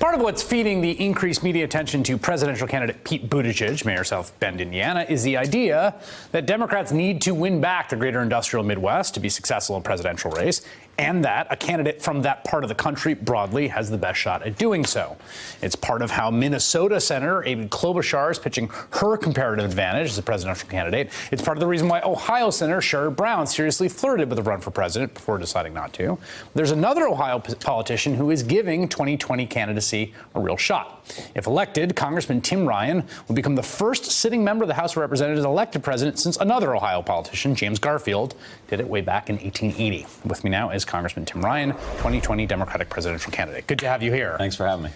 Part of what's feeding the increased media attention to presidential candidate Pete Buttigieg, Mayor South Bend, Indiana, is the idea that Democrats need to win back the greater industrial Midwest to be successful in a presidential race, and that a candidate from that part of the country broadly has the best shot at doing so. It's part of how Minnesota Senator Amy Klobuchar is pitching her comparative advantage as a presidential candidate. It's part of the reason why Ohio Senator Sherrod Brown seriously flirted with a run for president before deciding not to. There's another Ohio politician who is giving 2020 candidacy a real shot. If elected, Congressman Tim Ryan will become the first sitting member of the House of Representatives elected president since another Ohio politician, James Garfield, did it way back in 1880. With me now is Congressman Tim Ryan, 2020 Democratic presidential candidate. Good to have you here. Thanks for having me.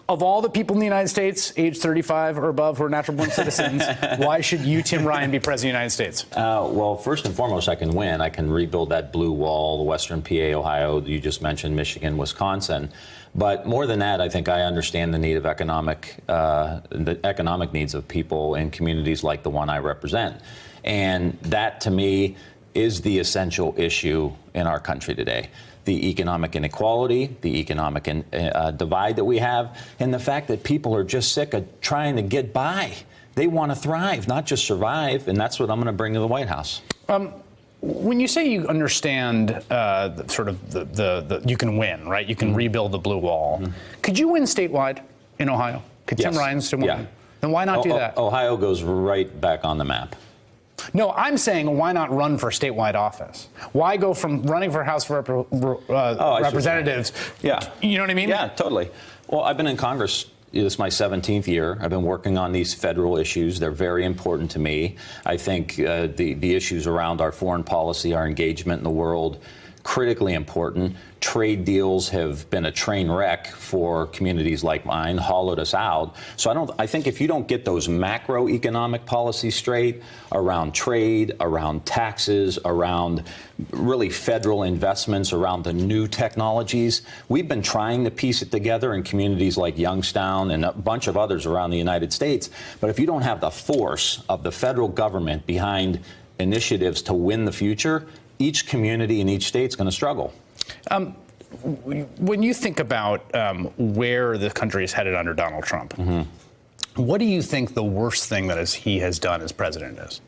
Of all the people in the United States, age 35 or above, who are natural-born citizens, why should you, Tim Ryan, be president of the United States? Well, first and foremost, I can win. I can rebuild that blue wall, the western PA, Ohio, you just mentioned, Michigan, Wisconsin. But more than that, I think I understand the need of the economic needs of people in communities like the one I represent. And that, to me, is the essential issue in our country today. The economic inequality, the economic divide that we have, and the fact that people are just sick of trying to get by. They want to thrive, not just survive, and that's what I'm going to bring to the White House. When you say you understand you can win, right? You can rebuild the blue wall. Could you win statewide in Ohio? Could Tim Ryan still win? Yeah. Then why not do that? Ohio goes right back on the map. No, I'm saying why not run for statewide office? Why go from running for House of Representatives? Yeah. You know what I mean? Yeah, totally. Well, I've been in Congress. This is my 17th year. I've been working on these federal issues. They're very important to me. I think the issues around our foreign policy, our engagement in the world, critically important. Trade deals have been a train wreck for communities like mine, hollowed us out. So I think if you don't get those macroeconomic policies straight around trade, around taxes, around really federal investments, around the new technologies, we've been trying to piece it together in communities like Youngstown and a bunch of others around the United States. But if you don't have the force of the federal government behind initiatives to win the future, each community in each state is going to struggle. When you think about where the country is headed under Donald Trump, what do you think the worst thing that he has done as president is?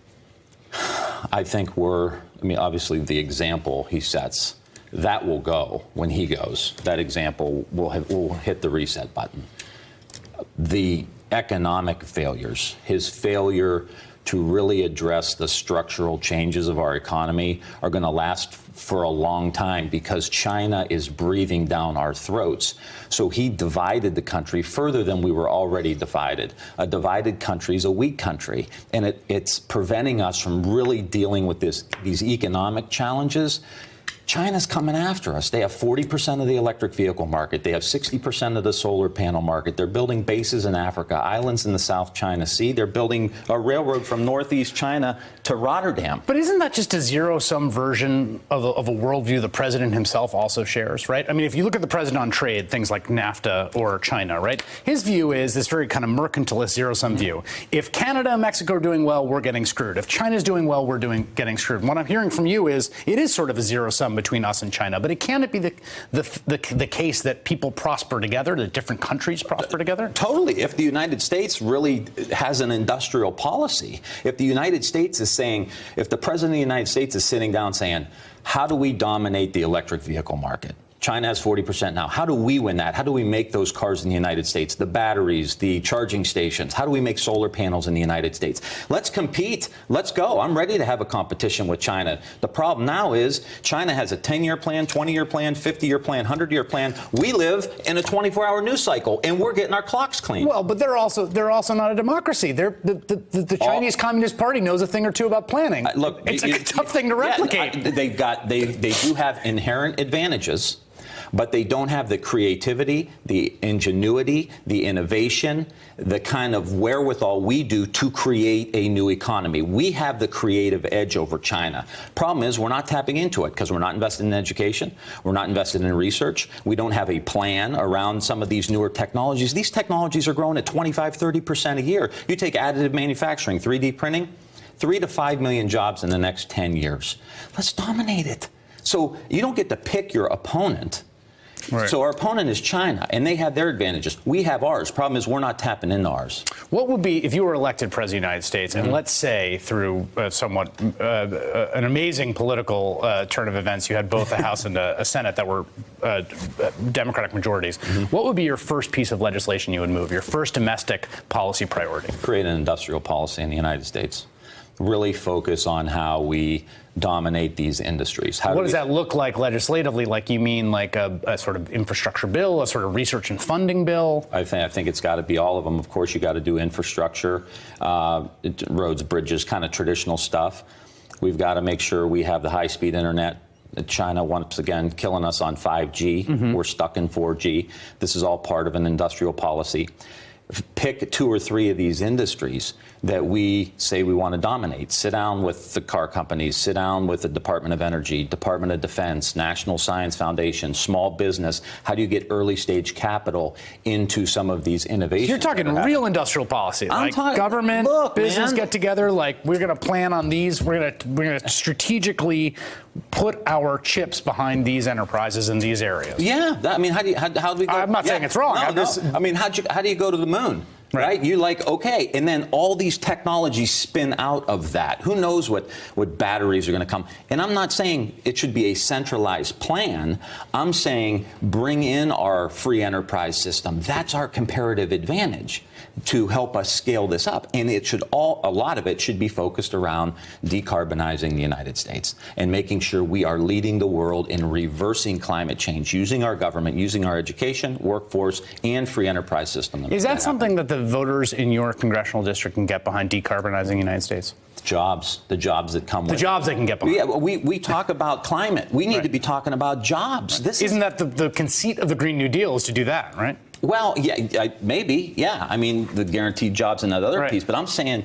I think obviously the example he sets, that will go when he goes. That example will hit the reset button. The economic failures, his failure to really address the structural changes of our economy are going to last for a long time because China is breathing down our throats. So he divided the country further than we were already divided. A divided country is a weak country, and it's preventing us from really dealing with these economic challenges. China's coming after us. They have 40% of the electric vehicle market. They have 60% of the solar panel market. They're building bases in Africa, islands in the South China Sea. They're building a railroad from northeast China to Rotterdam. But isn't that just a zero-sum version of a worldview the president himself also shares, right? I mean, if you look at the president on trade, things like NAFTA or China, right? His view is this very kind of mercantilist zero-sum view. If Canada and Mexico are doing well, we're getting screwed. If China's doing well, we're getting screwed. And what I'm hearing from you is it is sort of a zero-sum between us and China, but can it be the case that people prosper together, that different countries prosper together? Totally. If the United States really has an industrial policy, if the United States is saying, if the president of the United States is sitting down saying, how do we dominate the electric vehicle market? China has 40% now. How do we win that? How do we make those cars in the United States, the batteries, the charging stations? How do we make solar panels in the United States? Let's compete. Let's go. I'm ready to have a competition with China. The problem now is China has a 10-year plan, 20-year plan, 50-year plan, 100-year plan. We live in a 24-hour news cycle, and we're getting our clocks cleaned. Well, but they're also not a democracy. The Chinese Communist Party knows a thing or two about planning. Look, it's a tough thing to replicate. They do have inherent advantages, but they don't have the creativity, the ingenuity, the innovation, the kind of wherewithal we do to create a new economy. We have the creative edge over China. Problem is, we're not tapping into it because we're not invested in education. We're not invested in research. We don't have a plan around some of these newer technologies. These technologies are growing at 25, 30% a year. You take additive manufacturing, 3D printing, 3 to 5 million jobs in the next 10 years. Let's dominate it. So you don't get to pick your opponent. Right. So our opponent is China, and they have their advantages. We have ours. Problem is, we're not tapping into ours. What would be, if you were elected president of the United States, and let's say through somewhat an amazing political turn of events, you had both a House and a Senate that were Democratic majorities, what would be your first piece of legislation you would move, your first domestic policy priority? Create an industrial policy in the United States. Really focus on how we dominate these industries. What does that look like legislatively? Like, you mean like a sort of infrastructure bill, a sort of research and funding bill? I think it's got to be all of them. Of course, you got to do infrastructure, roads, bridges, kind of traditional stuff. We've got to make sure we have the high-speed internet. China, once again, killing us on 5G. We're stuck in 4G. This is all part of an industrial policy. Pick 2 or 3 of these industries that we say we want to dominate. Sit down with the car companies, sit down with the Department of Energy, Department of Defense, National Science Foundation, small business. How do you get early stage capital into some of these innovations? You're talking real industrial policy, like government, business get together, like we're going to plan on these, we're going to strategically put our chips behind these enterprises in these areas. Yeah, I mean, how do we go? I'm not saying it's wrong. I mean, how do you go to the moon? Right? You like, okay, and then all these technologies spin out of that. Who knows what batteries are going to come? And I'm not saying it should be a centralized plan. I'm saying bring in our free enterprise system. That's our comparative advantage to help us scale this up. And it should a lot of it should be focused around decarbonizing the United States and making sure we are leading the world in reversing climate change, using our government, using our education, workforce, and free enterprise system. Is that something that the voters in your congressional district can get behind, decarbonizing the United States? Jobs, the jobs that come with the jobs they can get behind. Yeah, we talk about climate. We need to be talking about jobs. Isn't that the conceit of the Green New Deal, is to do that, right? Well, yeah, maybe, yeah. I mean, the guaranteed jobs and that other piece, but I'm saying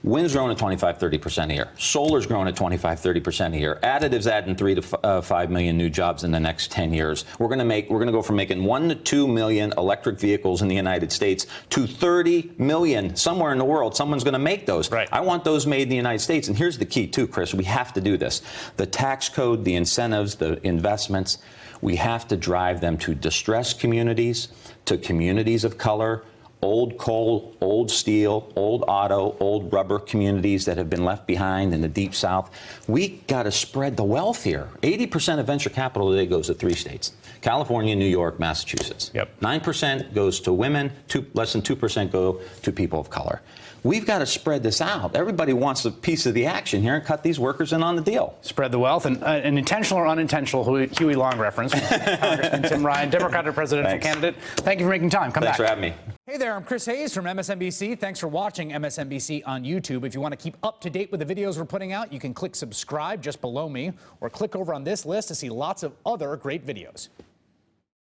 wind's growing at 25-30% a year. Solar's growing at 25-30% a year. Additives adding 3 to 5 million new jobs in the next 10 years. We're going to go from making 1 to 2 million electric vehicles in the United States to 30 million somewhere in the world. Someone's going to make those. Right. I want those made in the United States. And here's the key too, Chris. We have to do this. The tax code, the incentives, the investments, we have to drive them to distressed communities, to communities of color, old coal, old steel, old auto, old rubber communities that have been left behind in the Deep South. We got to spread the wealth here. 80% of venture capital today goes to 3 states: California, New York, Massachusetts. 9% goes to women, less than 2% go to people of color. We've got to spread this out. Everybody wants a piece of the action here and cut these workers in on the deal. Spread the wealth. And an intentional or unintentional Huey Long reference from Congressman Tim Ryan, Democratic presidential candidate. Thank you for making time. Thanks for having me. Hey there, I'm Chris Hayes from MSNBC. Thanks for watching MSNBC on YouTube. If you want to keep up to date with the videos we're putting out, you can click subscribe just below me, or click over on this list to see lots of other great videos.